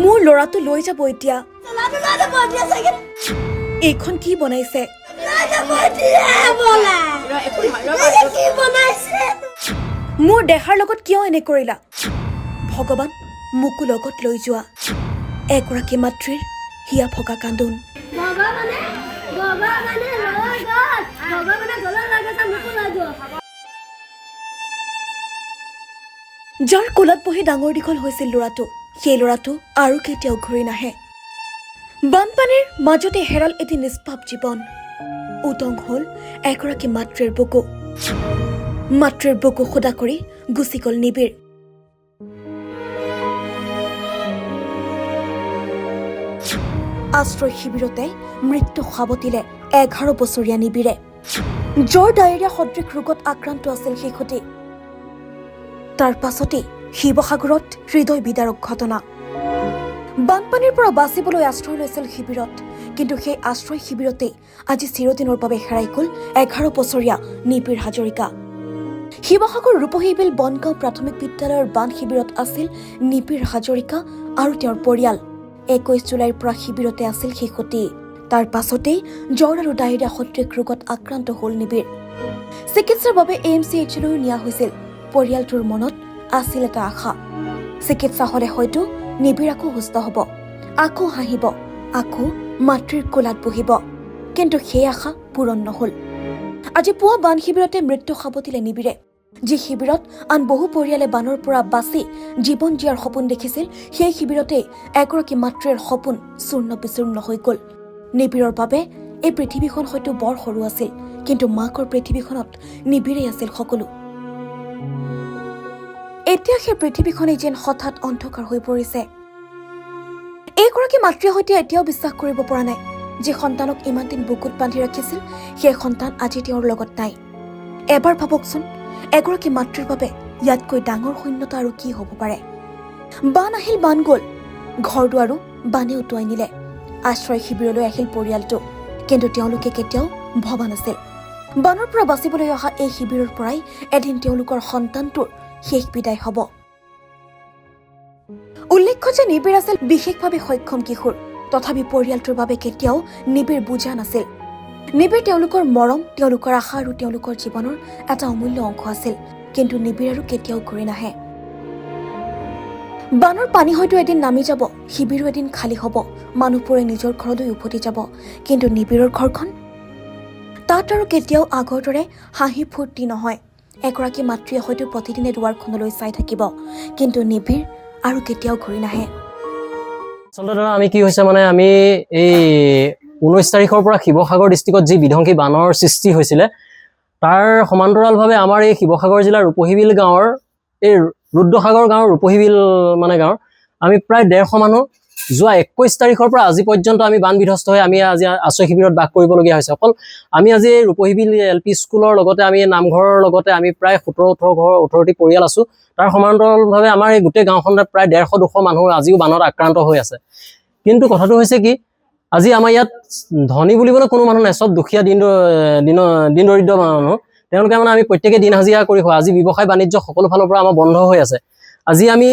মোৰ ল'ৰাটো লৈ যাব এতিয়া এইখন কি বনাইছে মোৰ দেহাৰ লগত কিয় এনে কৰিলা ভগৱান মোকো লগত লৈ যোৱা এগৰাকী মাতৃৰ হিয়া ভগা কান্দোন যাৰ কোলাত বহি ডাঙৰ দীঘল হৈছিল ল'ৰাটো সেই ল'ৰাটো আৰু কেতিয়াও ঘূৰি নাহে বানপানীৰ মাজতে হেৰাল এটি নিষ্পাপ জীৱন উদং হ'ল এগৰাকী মাতৃৰ বুকু সদা কৰি গুচি গ'ল নিবিৰ আশ্ৰয় শিবিৰতে মৃত্যু সাৱটিলে 11 বছৰীয়া নিবিৰে জ্বৰ ডায়েৰিয়া সদৃশ ৰোগত আক্ৰান্ত আছিল শিশুটি তাৰ পাছতে শিৱসাগৰত হৃদয় বিদাৰক ঘটনা বানপানীৰ পৰা বাচিবলৈ আশ্ৰয় লৈছিল শিবিৰত কিন্তু সেই আশ্ৰয় শিবিৰতে আজি চিৰদিনৰ বাবে হেৰাই গ'ল 11 বছৰীয়া নিবিৰ হাজৰিকা শিৱসাগৰ ৰূপহীবিল বনগাঁও প্ৰাথমিক বিদ্যালয়ৰ বান শিবিৰত আছিল নিবিৰ হাজৰিকা আৰু তেওঁৰ পৰিয়াল 21 জুলাইৰ পৰা শিবিৰতে আছিল শিশুটি তাৰ পাছতেই জ্বৰ আৰু ডায়েৰিয়া সদৃশ ৰোগত আক্ৰান্ত হ'ল নিবিৰ চিকিৎসাৰ বাবে AMCHলৈ নিয়া হৈছিল পৰিয়ালটোৰ মনত আছিল এটা আশা চিকিৎসা হলে হয়তো নিবিৰ আকৌ সুস্থ হ'ব আকৌ হাঁহিব আকৌ মাতৃৰ কোলাত বহিব কিন্তু সেই আশা পূৰণ নহল আজি পুৱা বান শিবিৰতে মৃত্যু সাৱটিলে নিবিৰে যি শিবিৰত আন বহু পৰিয়ালে বানৰ পৰা বাচি জীৱন জীয়াৰ সপোন দেখিছিল সেই শিবিৰতে এগৰাকী মাতৃৰ সপোন চূৰ্ণ বিচূৰ্ণ হৈ গ'ল নিবিৰৰ বাবে এই পৃথিৱীখন হয়তো বৰ সৰু আছিল কিন্তু মাকৰ পৃথিৱীখনত নিবিৰেই আছিল সকলো এতিয়া সেই পৃথিৱীখনেই যেন হঠাৎ অন্ধকাৰ হৈ পৰিছে এইগৰাকী মাতৃৰ সৈতে এতিয়াও বিশ্বাস কৰিব পৰা নাই যে সন্তানক ইমান দিন বুকুত বান্ধি ৰাখিছিল সেই সন্তান আজি তেওঁৰ লগত নাই এবাৰ ভাবকচোন এগৰাকী মাতৃৰ বাবে ইয়াতকৈ ডাঙৰ শূন্যতা আৰু কি হ'ব পাৰে বান আহিল বান গ'ল ঘৰ দুৱাৰো বানে উটুৱাই নিলে আশ্ৰয় শিবিৰলৈ আহিল পৰিয়ালটো কিন্তু তেওঁলোকে কেতিয়াও ভবা নাছিল বানৰ পৰা বাচিবলৈ অহা এই শিবিৰৰ পৰাই এদিন তেওঁলোকৰ সন্তানটোৰ শেষ বিদায় হ'ব উল্লেখ্য যে নিবিৰ আছিল বিশেষভাৱে সক্ষম কিশোৰ তথাপি পৰিয়ালটোৰ বাবে কেতিয়াও নিবিৰ বুজা নাছিল নিবিৰ তেওঁলোকৰ মৰম তেওঁলোকৰ আশা আৰু তেওঁলোকৰ জীৱনৰ এটা অমূল্য অংশ আছিল কিন্তু নিবিৰ আৰু কেতিয়াও ঘূৰি নাহে বানৰ পানী হয়তো এদিন নামি যাব শিবিৰো এদিন খালী হ'ব মানুহবোৰে নিজৰ ঘৰলৈ উভতি যাব কিন্তু নিবিৰৰ ঘৰখন তাত আৰু কেতিয়াও আগৰ দৰে হাঁহি ফূৰ্তি নহয় এগৰাকী মাতৃয়ে হয়তো প্ৰতিদিনে দুৱাৰখনলৈ চাই থাকিব কিন্তু নিবিৰ আৰু কেতিয়াও ঘূৰি নাহে আচলতে আমি কি হৈছে মানে আমি এই 19 তাৰিখৰ পৰা শিৱসাগৰ ডিষ্ট্ৰিক্টত যি বিধ্বংসী বানৰ সৃষ্টি হৈছিলে তাৰ সমান্তৰালভাৱে আমাৰ এই শিৱসাগৰ জিলাৰ ৰূপহীবিল গাঁৱৰ এই ৰুদ্ৰসাগৰ গাঁৱৰ ৰূপহীবিল মানে গাঁৱৰ আমি প্ৰায় 150 মানুহ যোৱা 21 তাৰিখৰ পৰা আজি পৰ্যন্ত আমি বান বিধ্বস্ত হৈ আমি আজি আশ্ৰয় শিবিৰত বাস কৰিবলগীয়া হৈছে অকল আমি আজি ৰূপহীবিল LP স্কুলৰ লগতে আমি নামঘৰৰ লগতে আমি প্ৰায় 18টি পৰিয়াল আছো তাৰ সমান্তৰালভাৱে আমাৰ এই গোটেই গাঁওখনত প্ৰায় 150-200 মানুহ আজিও বানত আক্ৰান্ত হৈ আছে কিন্তু কথাটো হৈছে কি আজি আমাৰ ইয়াত ধনী বুলিবলৈ কোনো মানুহ নাই সব দুখীয়া দিন দৰিদ্ৰ মানুহ তেওঁলোকে মানে আমি প্ৰত্যেককে দিন হাজিৰা কৰি হয় আজি ব্যৱসায় বাণিজ্য সকলো ফালৰ পৰা আমাৰ বন্ধ হৈ আছে আজি আমি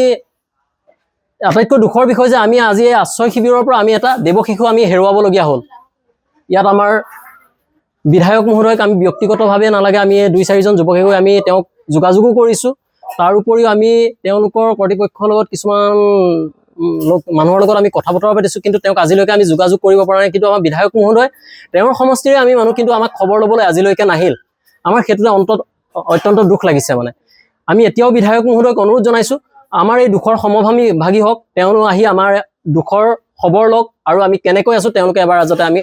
আটাইতকৈ দুখৰ বিষয় যে আমি আজি এই আশ্ৰয় শিবিৰৰ পৰা আমি এটা দেৱশিশু আমি হেৰুৱাবলগীয়া হ'ল ইয়াত আমাৰ বিধায়ক মহোদয়ক আমি ব্যক্তিগতভাৱে নালাগে আমি 2-4জন যুৱকে গৈ আমি তেওঁক যোগাযোগো কৰিছো তাৰ উপৰিও আমি তেওঁলোকৰ কৰ্তৃপক্ষৰ লগত কিছুমান মানুহৰ লগত আমি কথা বতৰা পাতিছো কিন্তু তেওঁক আজিলৈকে আমি যোগাযোগ কৰিব পৰা নাই কিন্তু আমাৰ বিধায়ক মহোদয় তেওঁৰ সমষ্টিৰে আমি মানুহ কিন্তু আমাক খবৰ ল'বলৈ আজিলৈকে নাহিল আমাৰ ক্ষেত্ৰতে অত্যন্ত দুখ লাগিছে মানে আমি এতিয়াও বিধায়ক মহোদয়ক অনুৰোধ জনাইছো আমাৰ এই দুখৰ সমভাগী হওক তেওঁলোক আহি আমাৰ দুখৰ খবৰ লওক আৰু আমি কেনেকৈ আছো তেওঁলোকে এবাৰ যাতে আমি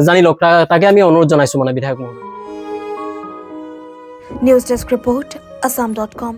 জানি লওক তাকে আমি অনুৰোধ জনাইছো মানে বিধায়ক মহোদয় নিউজ ডেস্ক ৰিপোৰ্ট assam.com